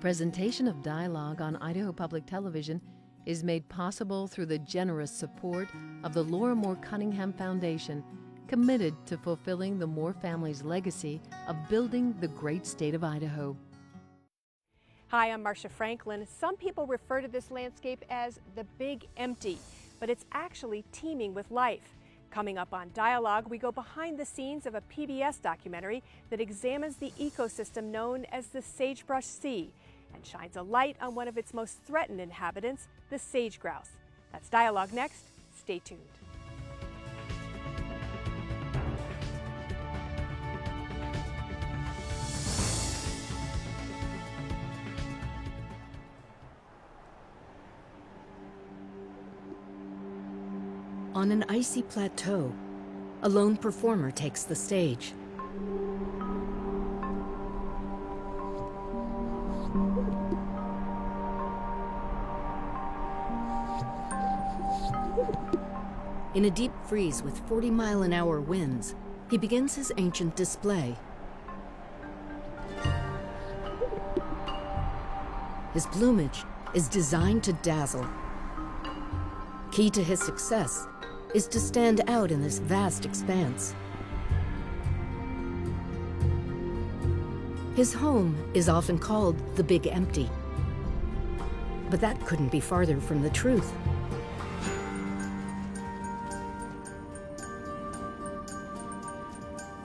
Presentation of dialogue on Idaho Public Television is made possible through the generous support of the Laura Moore Cunningham Foundation, committed to fulfilling the Moore family's legacy of building the great state of Idaho. Hi, I'm Marcia Franklin. Some people refer to this landscape as the Big Empty, but it's actually teeming with life. Coming up on Dialogue, we go behind the scenes of a PBS documentary that examines the ecosystem known as the Sagebrush Sea and shines a light on one of its most threatened inhabitants, the sage grouse. That's Dialogue next. Stay tuned. On an icy plateau, a lone performer takes the stage. In a deep freeze with 40-mile-an-hour winds, he begins his ancient display. His plumage is designed to dazzle. Key to his success is to stand out in this vast expanse. His home is often called the Big Empty, but that couldn't be farther from the truth.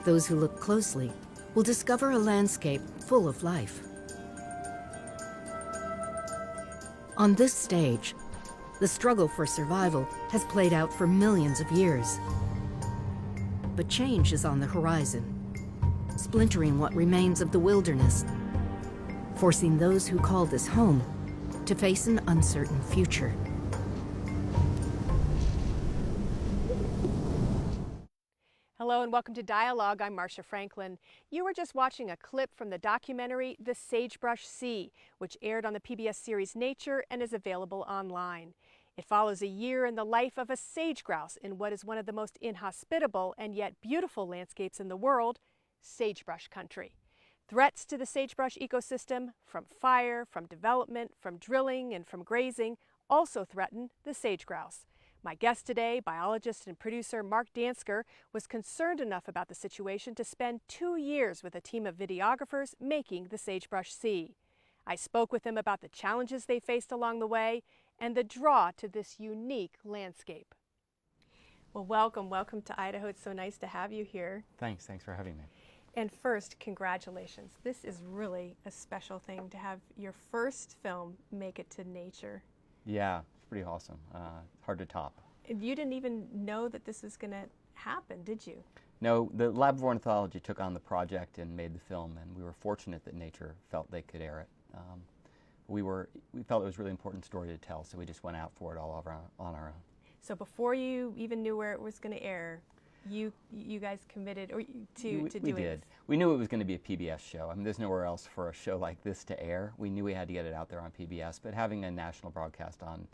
Those who look closely will discover a landscape full of life. On this stage, the struggle for survival has played out for millions of years. But change is on the horizon, splintering what remains of the wilderness, forcing those who call this home to face an uncertain future. Hello and welcome to Dialogue. I'm Marcia Franklin. You were just watching a clip from the documentary The Sagebrush Sea, which aired on the PBS series Nature and is available online. It follows a year in the life of a sage grouse in what is one of the most inhospitable and yet beautiful landscapes in the world, sagebrush country. Threats to the sagebrush ecosystem from fire, from development, from drilling, and from grazing also threaten the sage grouse. My guest today, biologist and producer Mark Dansker, was concerned enough about the situation to spend 2 years with a team of videographers making the Sagebrush Sea. I spoke with him about the challenges they faced along the way and the draw to this unique landscape. Well, welcome to Idaho. It's so nice to have you here. Thanks for having me. And first, congratulations. This is really a special thing to have your first film make it to Nature. Yeah, it's pretty awesome. Hard to top. You didn't even know that this was going to happen, did you? No, the Lab of Ornithology took on the project and made the film, and we were fortunate that Nature felt they could air it. We felt it was a really important story to tell, so we just went out for it all on our own. So before you even knew where it was going to air, you guys committed to doing it? We did. We knew it was going to be a PBS show. I mean, there's nowhere else for a show like this to air. We knew we had to get it out there on PBS, but having a national broadcast on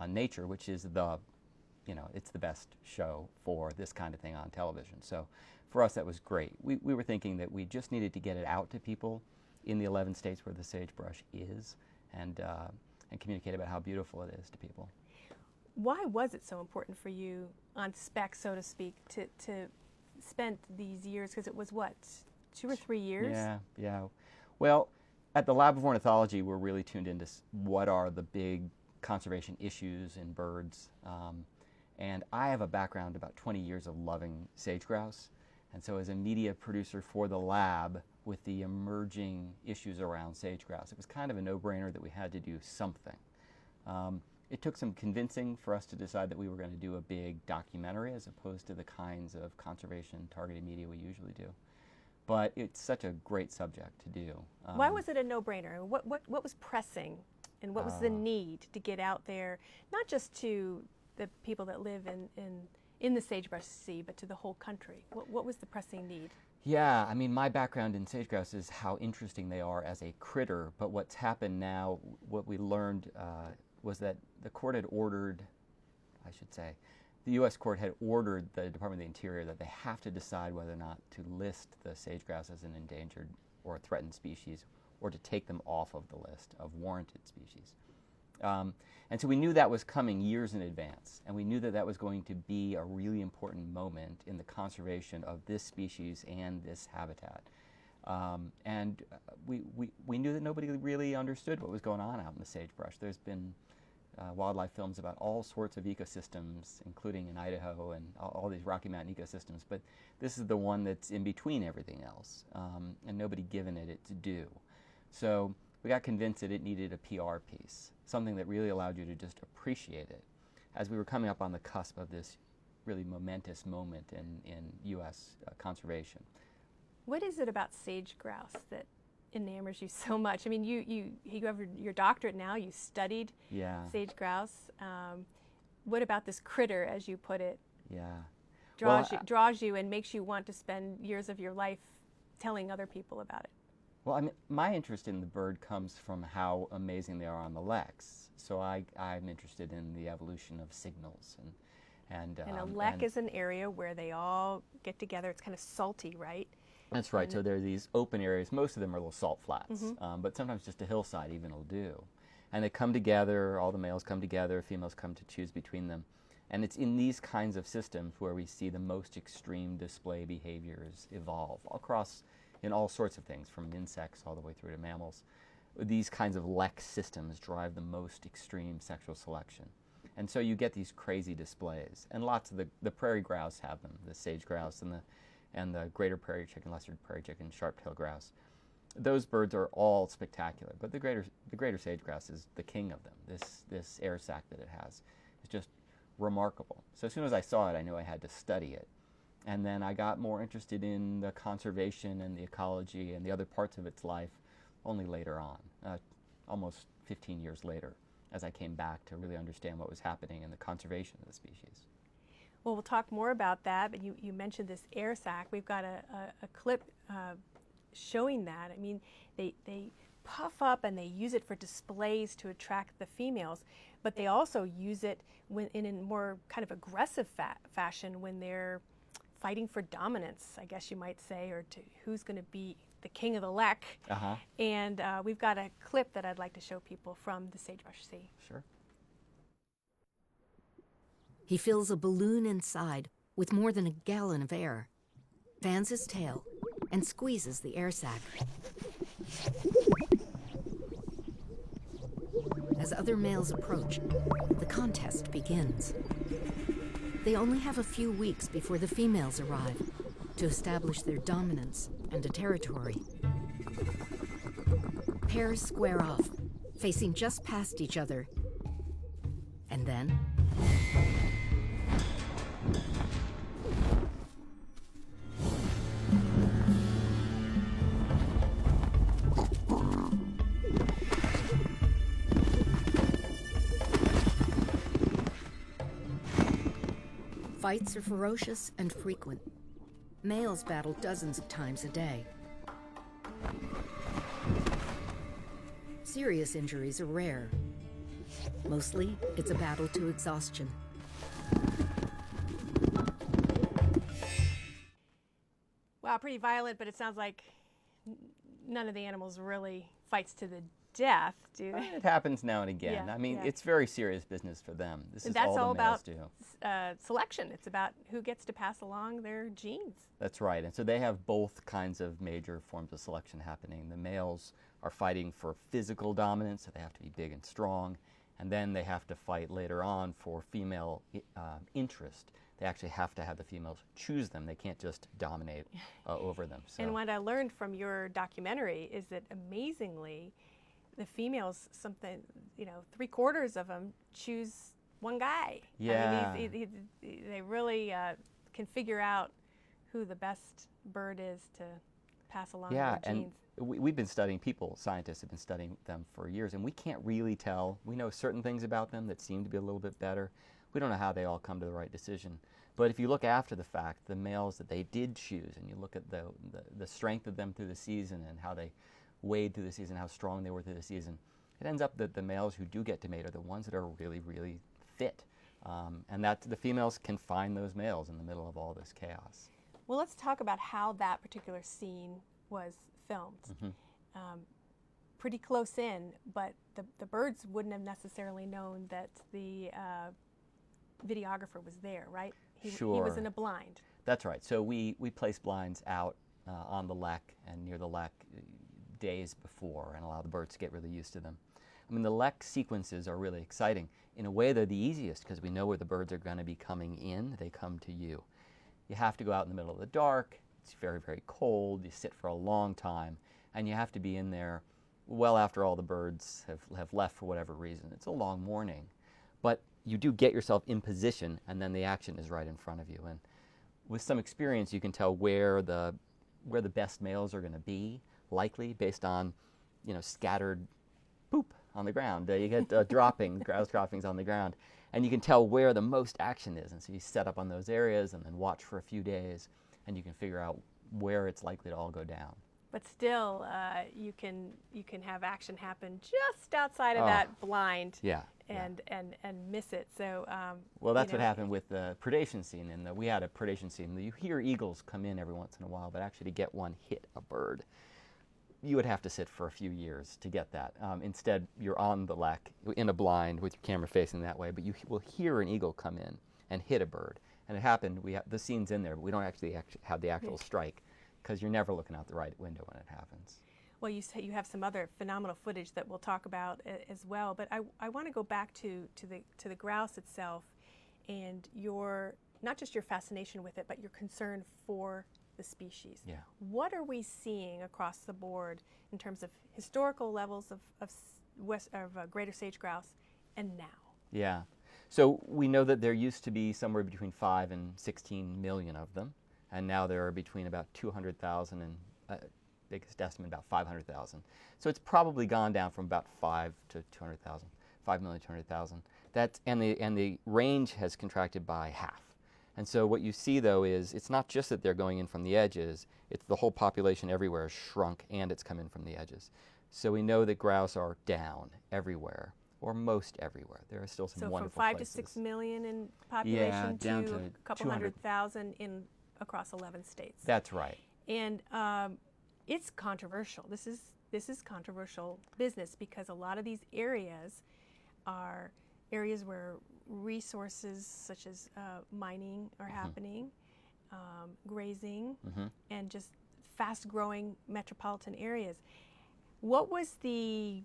Nature, which is it's the best show for this kind of thing on television. So for us, that was great. We were thinking that we just needed to get it out to people in the 11 states where the sagebrush is, and communicate about how beautiful it is to people. Why was it so important for you on spec, so to speak, to spend these years? Because it was what, 2 or 3 years? Yeah. Well, at the Lab of Ornithology, we're really tuned into what are the big conservation issues in birds. And I have a background, about 20 years of loving sage grouse. And so as a media producer for the lab with the emerging issues around sage grouse, it was kind of a no-brainer that we had to do something. It took some convincing for us to decide that we were going to do a big documentary as opposed to the kinds of conservation targeted media we usually do. But it's such a great subject to do. Why was it a no-brainer? What was pressing, and what was the need to get out there, not just to the people that live in the Sagebrush Sea, but to the whole country? What was the pressing need? Yeah, I mean, my background in sage grouse is how interesting they are as a critter, but what's happened now, what we learned was that the court had ordered, I should say, the U.S. court had ordered the Department of the Interior that they have to decide whether or not to list the sage grouse as an endangered or a threatened species or to take them off of the list of warranted species. And so we knew that was coming years in advance, and we knew that that was going to be a really important moment in the conservation of this species and this habitat. We knew that nobody really understood what was going on out in the sagebrush. There's been wildlife films about all sorts of ecosystems, including in Idaho and all these Rocky Mountain ecosystems, but this is the one that's in between everything else, and nobody given it to do. So we got convinced that it needed a PR piece, something that really allowed you to just appreciate it, as we were coming up on the cusp of this really momentous moment in U.S. Conservation. What is it about sage grouse that enamors you so much? I mean, you have your doctorate now. You studied sage grouse. What about this critter, as you put it, draws you and makes you want to spend years of your life telling other people about it? Well, I mean, my interest in the bird comes from how amazing they are on the leks. So I'm interested in the evolution of signals and a lek is an area where they all get together. It's kind of salty, right? That's right. So there are these open areas. Most of them are little salt flats, but sometimes just a hillside even will do. And they come together. All the males come together. Females come to choose between them. And it's in these kinds of systems where we see the most extreme display behaviors evolve across in all sorts of things, from insects all the way through to mammals. These kinds of lek systems drive the most extreme sexual selection. And so you get these crazy displays. And lots of the prairie grouse have them, the sage grouse and the greater prairie chicken, lesser prairie chicken, sharp-tailed grouse. Those birds are all spectacular, but the greater sage grouse is the king of them. This air sac that it has is just remarkable. So as soon as I saw it, I knew I had to study it. And then I got more interested in the conservation and the ecology and the other parts of its life only later on, almost 15 years later, as I came back to really understand what was happening in the conservation of the species. Well, we'll talk more about that, but you mentioned this air sac. We've got a clip showing that. I mean, they puff up and they use it for displays to attract the females, but they also use it in a more kind of aggressive fashion when they're fighting for dominance, I guess you might say, or to who's going to be the king of the lek. And we've got a clip that I'd like to show people from the Sagebrush Sea. Sure. He fills a balloon inside with more than a gallon of air, fans his tail, and squeezes the air sac. As other males approach, the contest begins. They only have a few weeks before the females arrive to establish their dominance and a territory. Pairs square off, facing just past each other. And then fights are ferocious and frequent. Males battle dozens of times a day. Serious injuries are rare. Mostly, it's a battle to exhaustion. Wow, pretty violent, but it sounds like none of the animals really fights to the death, do they? It happens now and again. I mean, it's very serious business for them. This is all the males do. Selection. It's about who gets to pass along their genes. That's right. And so they have both kinds of major forms of selection happening. The males are fighting for physical dominance, so they have to be big and strong. And then they have to fight later on for female interest. They actually have to have the females choose them. They can't just dominate over them. So. And what I learned from your documentary is that amazingly, the females, something, 3/4 of them choose one guy. Yeah. I mean, they really can figure out who the best bird is to pass along their genes. And we've been studying people, scientists have been studying them for years, and we can't really tell. We know certain things about them that seem to be a little bit better. We don't know how they all come to the right decision. But if you look after the fact, the males that they did choose, and you look at the strength of them through the season and how they wade through the season, how strong they were through the season, it ends up that the males who do get to mate are the ones that are really, really fit. And that the females can find those males in the middle of all this chaos. Well, let's talk about how that particular scene was filmed. pretty close in, but the birds wouldn't have necessarily known that the videographer was there, right? He was in a blind. That's right. So we place blinds out on the lek and near the lek days before and allow the birds to get really used to them. I mean, the lek sequences are really exciting. In a way, they're the easiest because we know where the birds are going to be coming in. They come to you. You have to go out in the middle of the dark. It's very, very cold. You sit for a long time, and you have to be in there well after all the birds have left for whatever reason. It's a long morning, but you do get yourself in position, and then the action is right in front of you. And with some experience, you can tell where the best males are going to be, likely based on, scattered poop on the ground. You get grouse droppings on the ground, and you can tell where the most action is. And so you set up on those areas and then watch for a few days, and you can figure out where it's likely to all go down. But still, you can have action happen just outside of that blind. Yeah. And miss it. So well, that's what happened with the predation scene. And we had a predation scene. You hear eagles come in every once in a while, but actually to get one hit a bird, you would have to sit for a few years to get that. Instead, you're on the lek in a blind with your camera facing that way, but you will hear an eagle come in and hit a bird. And it happened. The scene's in there, but we don't actually have the actual strike because you're never looking out the right window when it happens. Well, you say you have some other phenomenal footage that we'll talk about as well, but I want to go back to the grouse itself and not just your fascination with it, but your concern for the species. Yeah. What are we seeing across the board in terms of historical levels of greater sage grouse and now? Yeah. So we know that there used to be somewhere between 5 and 16 million of them, and now there are between about 200,000 and biggest estimate about 500,000. So it's probably gone down from about 5 to 200,000, 5 million to 200,000. And the range has contracted by half. And so what you see though is it's not just that they're going in from the edges, it's the whole population everywhere has shrunk and it's come in from the edges. So we know that grouse are down everywhere, or most everywhere. There are still some wonderful places. So from 5 to 6 million in population down to a couple 100,000 across 11 states. That's right. And it's controversial. This is controversial business because a lot of these areas are areas where resources such as mining are happening, grazing, and just fast-growing metropolitan areas. What was the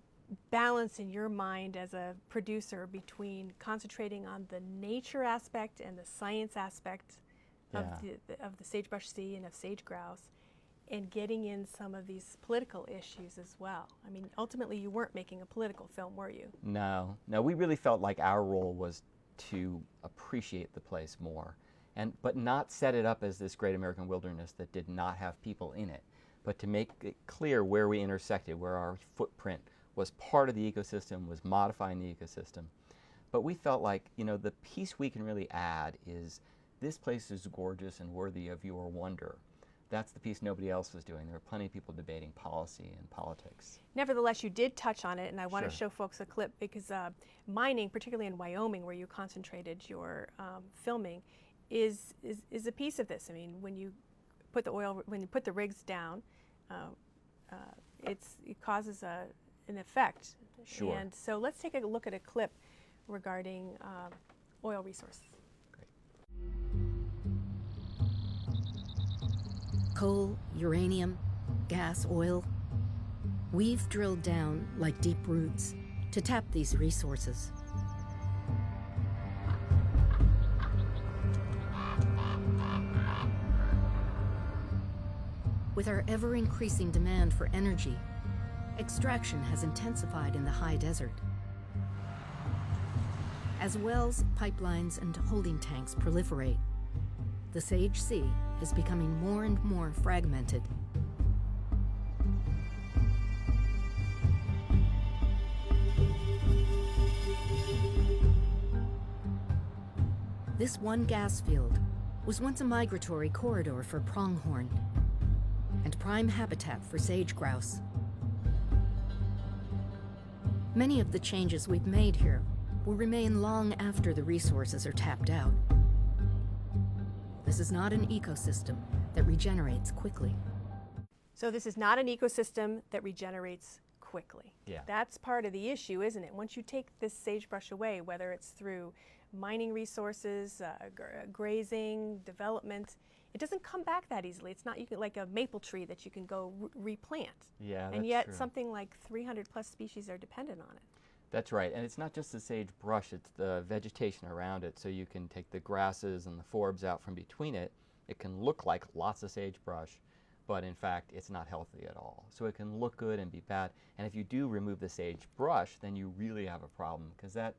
balance in your mind as a producer between concentrating on the nature aspect and the science aspect of the sagebrush sea and of sage grouse, and getting in some of these political issues as well? I mean, ultimately you weren't making a political film, were you? No, we really felt like our role was to appreciate the place more, but not set it up as this great American wilderness that did not have people in it, but to make it clear where we intersected, where our footprint was part of the ecosystem, was modifying the ecosystem. But we felt like, the piece we can really add is this place is gorgeous and worthy of your wonder. That's the piece nobody else was doing. There were plenty of people debating policy and politics. Nevertheless, you did touch on it, and I want to show folks a clip because mining, particularly in Wyoming, where you concentrated your filming, is a piece of this. I mean, when you put the rigs down, it causes an effect. Sure. And so let's take a look at a clip regarding oil resources. Coal, uranium, gas, oil. We've drilled down like deep roots to tap these resources. With our ever-increasing demand for energy, extraction has intensified in the high desert. As wells, pipelines, and holding tanks proliferate, the Sage Sea is becoming more and more fragmented. This one gas field was once a migratory corridor for pronghorn and prime habitat for sage grouse. Many of the changes we've made here will remain long after the resources are tapped out. This is not an ecosystem that regenerates quickly. So this is not an ecosystem that regenerates quickly. Yeah. That's part of the issue, isn't it? Once you take this sagebrush away, whether it's through mining resources, grazing, development, it doesn't come back that easily. It's not like a maple tree that you can go replant. Yeah, and that's yet true. something like 300 plus species are dependent on it. That's right, and it's not just the sagebrush, it's the vegetation around it. So you can take the grasses and the forbs out from between it. It can look like lots of sagebrush, but in fact it's not healthy at all. So it can look good and be bad. And if you do remove the sagebrush, then you really have a problem, because that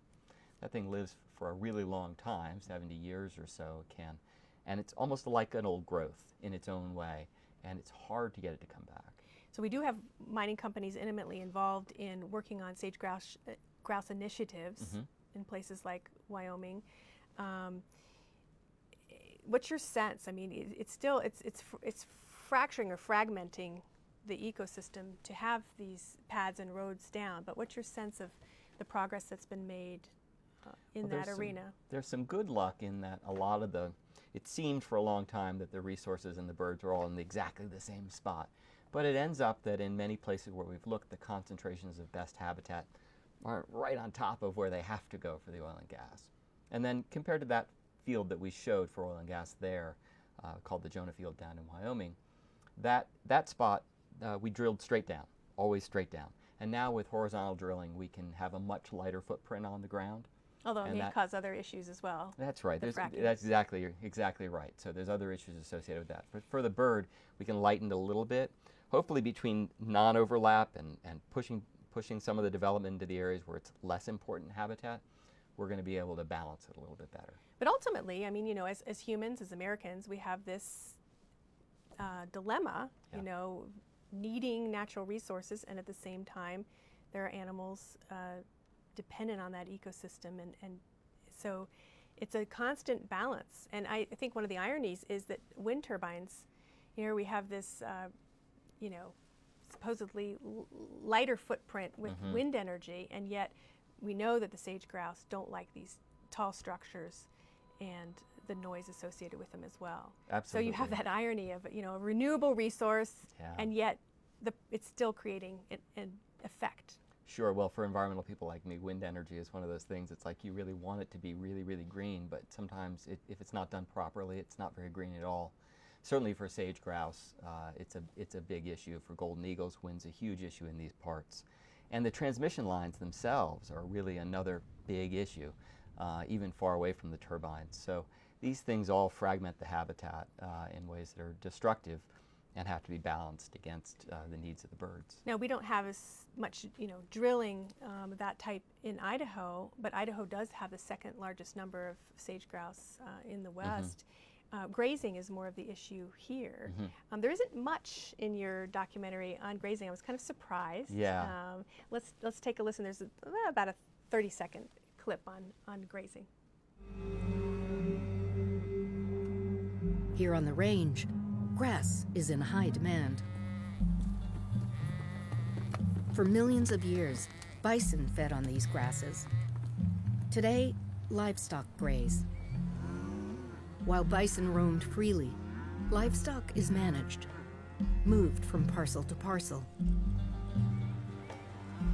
thing lives for a really long time, 70 years or so it can. And it's almost like an old growth in its own way, and it's hard to get it to come back. So we do have mining companies intimately involved in working on sage-grouse grouse initiatives in places like Wyoming. What's your sense? I mean, it's still it's fracturing or fragmenting the ecosystem to have these pads and roads down. But what's your sense of the progress that's been made in that arena? There's some good luck in that a lot of it seemed for a long time that the resources and the birds were all in exactly the same spot. But it ends up that in many places where we've looked, the concentrations of best habitat aren't right on top of where they have to go for the oil and gas. And then compared to that field that we showed for oil and gas there, called the Jonah Field down in Wyoming, that spot we drilled straight down, always straight down. And now with horizontal drilling, we can have a much lighter footprint on the ground. Although it may cause other issues as well. That's right. The That's exactly right. So there's other issues associated with that. But for the bird, we can lighten it a little bit, hopefully between non-overlap and pushing some of the development into the areas where it's less important habitat. We're going to be able to balance it a little bit better. But ultimately, I mean, you know, as humans, as Americans, we have this dilemma, you know, needing natural resources, and at the same time, there are animals dependent on that ecosystem, and so it's a constant balance. And I think one of the ironies is that wind turbines, here we have this, you know, supposedly lighter footprint with wind energy, and yet we know that the sage grouse don't like these tall structures and the noise associated with them as well. Absolutely. So you have that irony of, you know, a renewable resource, and yet it's still creating an effect. Sure. Well, for environmental people like me, wind energy is one of those things. It's like you really want it to be really, really green, but sometimes if it's not done properly, it's not very green at all. Certainly for sage grouse, it's a big issue. For golden eagles, wind's a huge issue in these parts. And the transmission lines themselves are really another big issue, even far away from the turbines. So these things all fragment the habitat in ways that are destructive and have to be balanced against the needs of the birds. Now, we don't have as much, you know, drilling of that type in Idaho, but Idaho does have the second largest number of sage grouse in the West. Grazing is more of the issue here. There isn't much in your documentary on grazing. I was kind of surprised. Yeah. Let's take a listen. There's about a 30-second clip on grazing. Here on the range, grass is in high demand. For millions of years, bison fed on these grasses. Today, livestock graze. While bison roamed freely, livestock is managed, moved from parcel to parcel.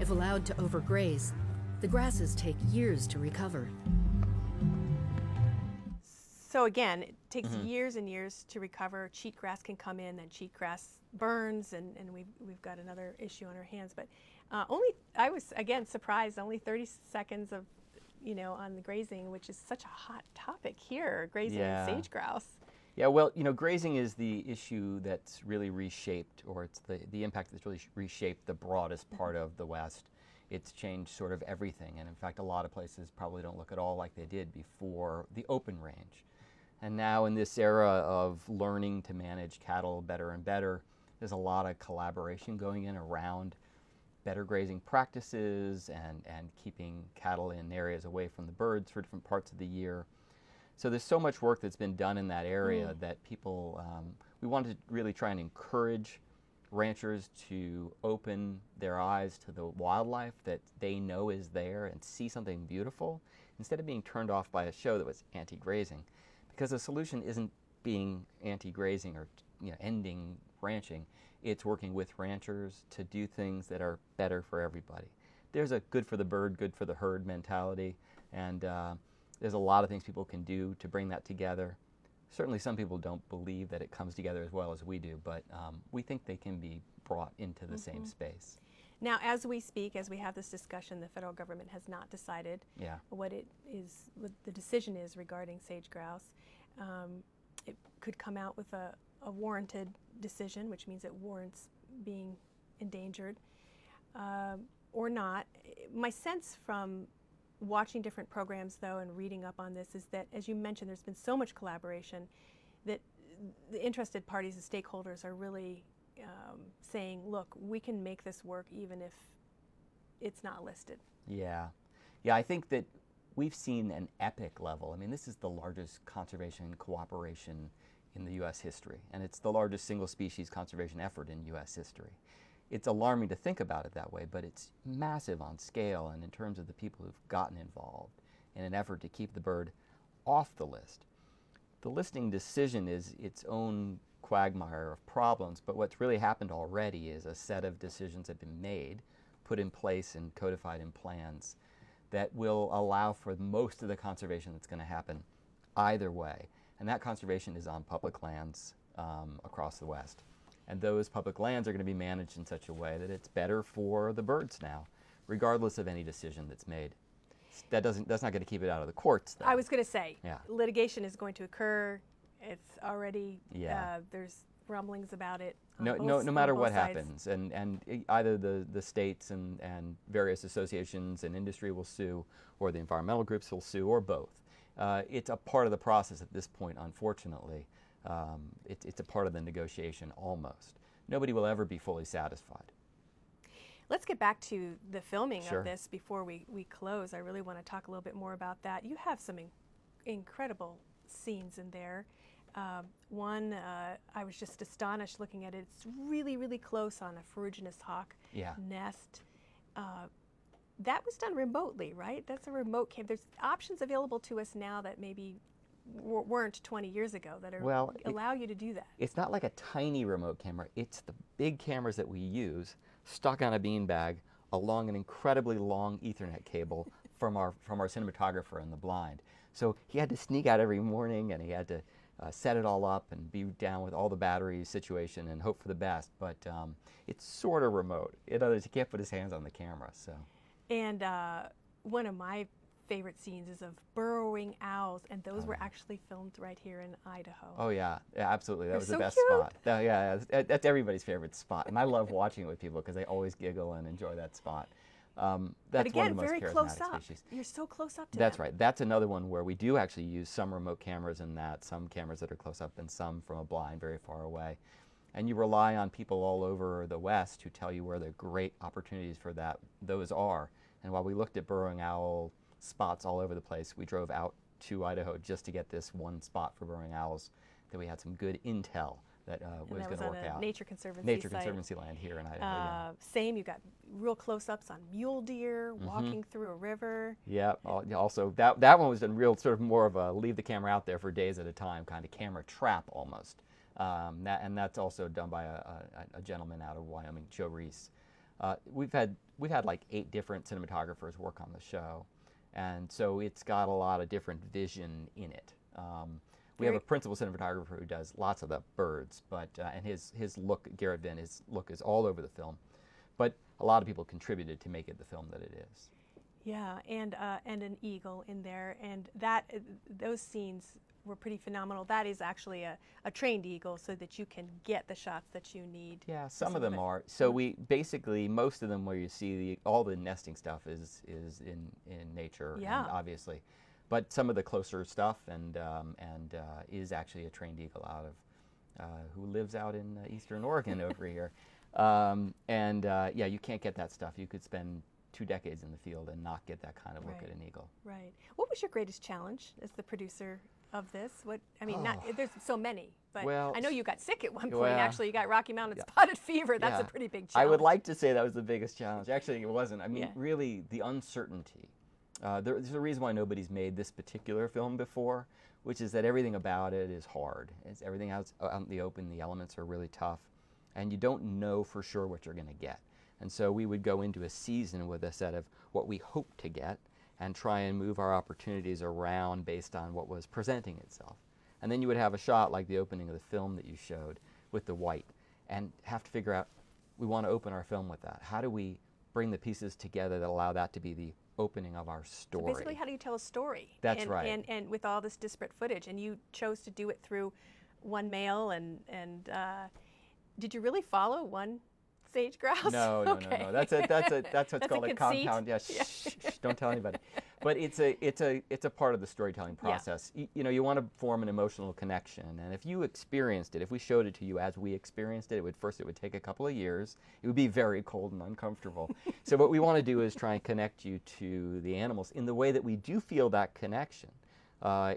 If allowed to overgraze, the grasses take years to recover. So again, it takes years and years to recover. Cheatgrass can come in, then cheatgrass burns, and we've got another issue on our hands. But I was again surprised. Only 30 seconds of, you know, on the grazing, which is such a hot topic here, grazing and sage grouse. Yeah, well, you know, grazing is the issue that's really reshaped, or it's the impact that's really reshaped the broadest part of the West. It's changed sort of everything, and in fact, a lot of places probably don't look at all like they did before the open range. And now in this era of learning to manage cattle better and better, there's a lot of collaboration going in around better grazing practices and keeping cattle in areas away from the birds for different parts of the year. So there's so much work that's been done in that area that people, we wanted to really try and encourage ranchers to open their eyes to the wildlife that they know is there and see something beautiful, instead of being turned off by a show that was anti-grazing. Because the solution isn't being anti-grazing or, you know, ending ranching. It's working with ranchers to do things that are better for everybody. There's a good for the bird, good for the herd mentality, and there's a lot of things people can do to bring that together. Certainly some people don't believe that it comes together as well as we do, but we think they can be brought into the same space. Now, as we speak, as we have this discussion, the federal government has not decided what the decision is regarding sage grouse. It could come out with a warranted decision, which means it warrants being endangered, or not. My sense from watching different programs, though, and reading up on this is that, as you mentioned, there's been so much collaboration that the interested parties and stakeholders are really saying, look, we can make this work even if it's not listed. Yeah. I think that we've seen an epic level. I mean, this is the largest conservation cooperation in the U.S. history, and it's the largest single species conservation effort in U.S. history. It's alarming to think about it that way, but it's massive on scale and in terms of the people who've gotten involved in an effort to keep the bird off the list. The listing decision is its own quagmire of problems, but what's really happened already is a set of decisions have been made, put in place and codified in plans that will allow for most of the conservation that's going to happen either way. And that conservation is on public lands across the West. And those public lands are going to be managed in such a way that it's better for the birds now, regardless of any decision that's made. That's not going to keep it out of the courts, though. I was going to say, litigation is going to occur. It's already, there's rumblings about it. No matter what happens, and either the states and various associations and industry will sue, or the environmental groups will sue, or both. It's a part of the process at this point, unfortunately. It's a part of the negotiation almost. Nobody will ever be fully satisfied. Let's get back to the filming Sure. of this before we close. I really want to talk a little bit more about that. You have some incredible scenes in there. One, I was just astonished looking at it. It's really, really close on a ferruginous hawk nest. That was done remotely, right? That's a remote camera. There's options available to us now that maybe weren't 20 years ago that allow you to do that. It's not like a tiny remote camera. It's the big cameras that we use stuck on a beanbag along an incredibly long Ethernet cable from our cinematographer in the blind. So he had to sneak out every morning, and he had to set it all up and be down with all the battery situation and hope for the best. But it's sort of remote. In other words, he can't put his hands on the camera. So. And one of my favorite scenes is of burrowing owls, and those were actually filmed right here in Idaho. Oh yeah, absolutely. That was the best cute. spot. That's everybody's favorite spot, and I love watching it with people because they always giggle and enjoy that spot. That's but again, one of the most very charismatic close up. species. You're so close up to That's them. right. That's another one where we do actually use some remote cameras in that, some cameras that are close up and some from a blind very far away. And you rely on people all over the West who tell you where the great opportunities for those are. And while we looked at burrowing owl spots all over the place, we drove out to Idaho just to get this one spot for burrowing owls that we had some good intel that was going to work out. Nature Conservancy Nature site. Conservancy land here in Idaho. Same, you got real close-ups on mule deer walking through a river. Yeah. Also, that one was done real sort of more of a leave the camera out there for days at a time kind of camera trap almost. And that's also done by a gentleman out of Wyoming, Joe Reese. We've had like 8 different cinematographers work on the show, and so it's got a lot of different vision in it. We have a principal cinematographer who does lots of the birds, but and his look, Garrett Vinn, his look is all over the film, but a lot of people contributed to make it the film that it is. Yeah, and an eagle in there, and those scenes were pretty phenomenal. That is actually a trained eagle, so that you can get the shots that you need. Yeah, some of them are. So we basically, most of them where you see all the nesting stuff is in nature, and obviously, but some of the closer stuff and is actually a trained eagle out of who lives out in Eastern Oregon over here, you can't get that stuff. You could spend 2 decades in the field and not get that kind of look at an eagle. Right. What was your greatest challenge as the producer of this? There's so many, but I know you got sick at one point. Actually, you got Rocky Mountain spotted fever. That's a pretty big challenge. I would like to say that was the biggest challenge. Actually, it wasn't. I mean, really, the uncertainty. There's a reason why nobody's made this particular film before, which is that everything about it is hard. Everything out in the open. The elements are really tough. and you don't know for sure what you're going to get. And so we would go into a season with a set of what we hope to get and try and move our opportunities around based on what was presenting itself. And then you would have a shot like the opening of the film that you showed with the white, and have to figure out, we want to open our film with that. How do we bring the pieces together that allow that to be the opening of our story? So basically, how do you tell a story? That's right. And with all this disparate footage, and you chose to do it through one male, and did you really follow one sage grouse? No. That's what's called a compound. Yeah, shh, don't tell anybody. But it's a part of the storytelling process. Yeah. You want to form an emotional connection, and if you experienced it, if we showed it to you as we experienced it, it would take a couple of years. It would be very cold and uncomfortable. So what we want to do is try and connect you to the animals in the way that we do feel that connection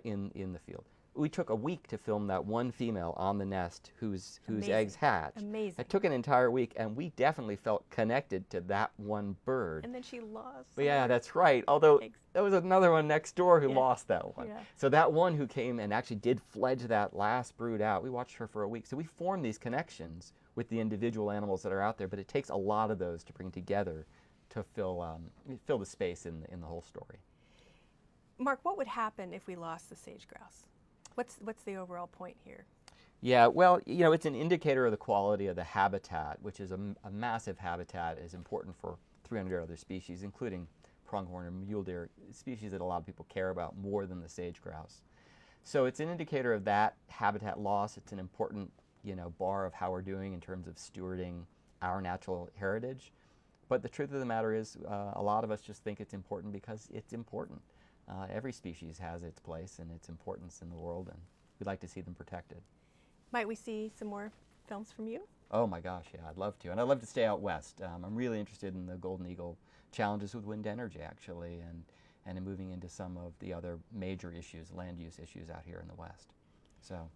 in the field. We took a week to film that one female on the nest whose eggs hatched. Amazing. It took an entire week, and we definitely felt connected to that one bird. And then she lost. But yeah, that's right. Although eggs. there was another one next door who Yeah. lost that one. Yeah. So that one who came and actually did fledge that last brood out, we watched her for a week. So we form these connections with the individual animals that are out there, but it takes a lot of those to bring together to fill the space in the whole story. Mark, what would happen if we lost the sage grouse? What's the overall point here? Yeah, well, it's an indicator of the quality of the habitat, which is a massive habitat, is important for 300 other species, including pronghorn and mule deer, species that a lot of people care about more than the sage grouse. So it's an indicator of that habitat loss. It's an important, bar of how we're doing in terms of stewarding our natural heritage. But the truth of the matter is, a lot of us just think it's important because it's important. Every species has its place and its importance in the world, and we'd like to see them protected. Might we see some more films from you? Oh my gosh, yeah, I'd love to. And I'd love to stay out west. I'm really interested in the golden eagle challenges with wind energy, actually, and in moving into some of the other major issues, land use issues out here in the west. So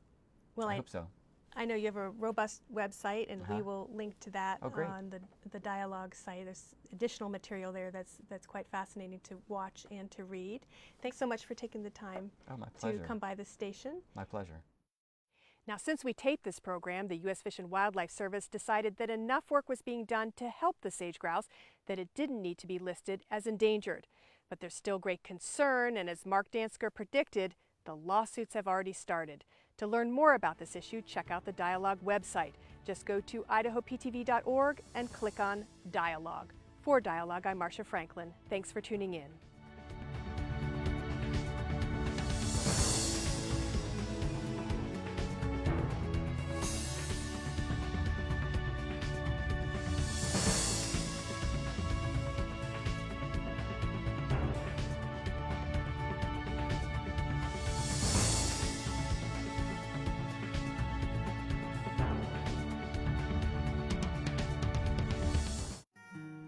Well, I hope so. I know you have a robust website, and we will link to that great. on the Dialogue site. There's additional material there that's quite fascinating to watch and to read. Thanks so much for taking the time Oh, my to pleasure. come by the station. My pleasure. Now, since we taped this program, the U.S. Fish and Wildlife Service decided that enough work was being done to help the sage grouse that it didn't need to be listed as endangered. But there's still great concern, and as Mark Dansker predicted, the lawsuits have already started. To learn more about this issue, check out the Dialogue website. Just go to idahoptv.org and click on Dialogue. For Dialogue, I'm Marcia Franklin. Thanks for tuning in.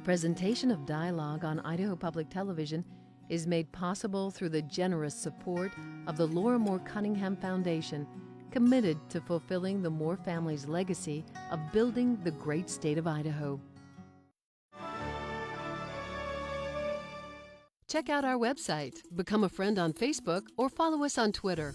Presentation of Dialogue on Idaho Public Television is made possible through the generous support of the Laura Moore Cunningham Foundation, committed to fulfilling the Moore family's legacy of building the great state of Idaho. Check out our website, become a friend on Facebook, or follow us on Twitter.